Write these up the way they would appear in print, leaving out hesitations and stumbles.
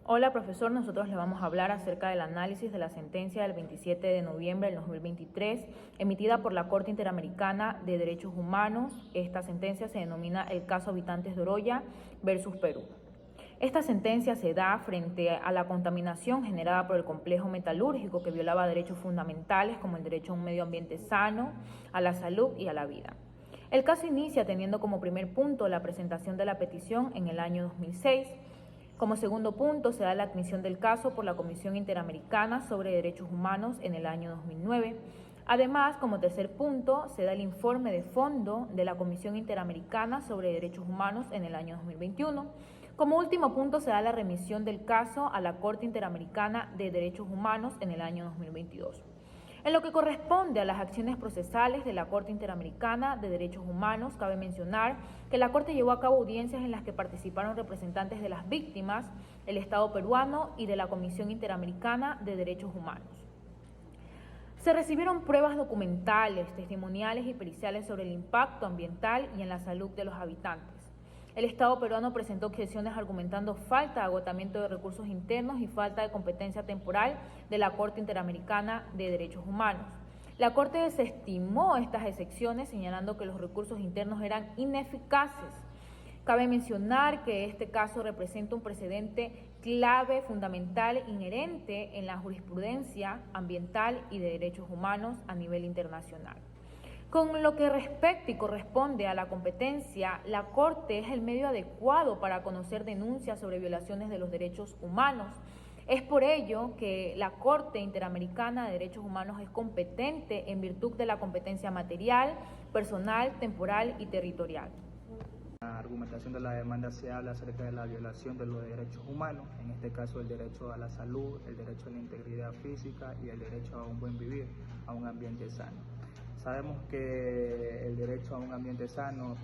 Hola profesor, nosotros le vamos a hablar acerca del análisis de la sentencia del 27 de noviembre del 2023 emitida por la Corte Interamericana de Derechos Humanos. Esta sentencia se denomina el caso Habitantes de Oroya versus Perú. Esta sentencia se da frente a la contaminación generada por el complejo metalúrgico que violaba derechos fundamentales como el derecho a un medio ambiente sano, a la salud y a la vida. El caso inicia teniendo como primer punto la presentación de la petición en el año 2006. Como segundo punto, se da la admisión del caso por la Comisión Interamericana sobre Derechos Humanos en el año 2009. Además, como tercer punto, se da el informe de fondo de la Comisión Interamericana sobre Derechos Humanos en el año 2021. Como último punto, se da la remisión del caso a la Corte Interamericana de Derechos Humanos en el año 2022. En lo que corresponde a las acciones procesales de la Corte Interamericana de Derechos Humanos, cabe mencionar que la Corte llevó a cabo audiencias en las que participaron representantes de las víctimas, el Estado peruano y de la Comisión Interamericana de Derechos Humanos. Se recibieron pruebas documentales, testimoniales y periciales sobre el impacto ambiental y en la salud de los habitantes. El Estado peruano presentó objeciones argumentando falta de agotamiento de recursos internos y falta de competencia temporal de la Corte Interamericana de Derechos Humanos. La Corte desestimó estas excepciones señalando que los recursos internos eran ineficaces. Cabe mencionar que este caso representa un precedente clave, fundamental, inherente en la jurisprudencia ambiental y de derechos humanos a nivel internacional. Con lo que respecta y corresponde a la competencia, la Corte es el medio adecuado para conocer denuncias sobre violaciones de los derechos humanos. Es por ello que la Corte Interamericana de Derechos Humanos es competente en virtud de la competencia material, personal, temporal y territorial. La argumentación de la demanda se habla acerca de la violación de los derechos humanos, en este caso el derecho a la salud, el derecho a la integridad física y el derecho a un buen vivir, a un ambiente sano. Sabemos que el derecho a un ambiente sano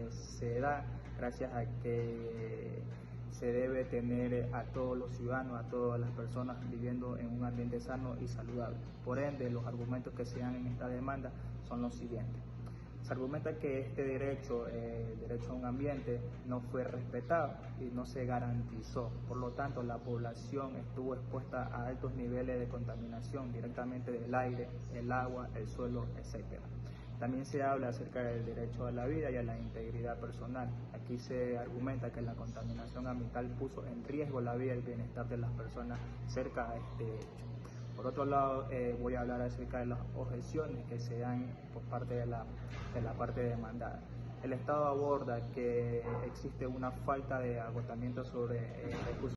se da gracias a que se debe tener a todos los ciudadanos, a todas las personas viviendo en un ambiente sano y saludable. Por ende, los argumentos que se dan en esta demanda son los siguientes. Se argumenta que este derecho, el derecho a un ambiente, no fue respetado y no se garantizó. Por lo tanto, la población estuvo expuesta a altos niveles de contaminación directamente del aire, el agua, el suelo, etc. También se habla acerca del derecho a la vida y a la integridad personal. Aquí se argumenta que la contaminación ambiental puso en riesgo la vida y el bienestar de las personas cerca a este hecho. Por otro lado, voy a hablar acerca de las objeciones que se dan por parte de la parte demandada. El Estado aborda que existe una falta de agotamiento sobre recursos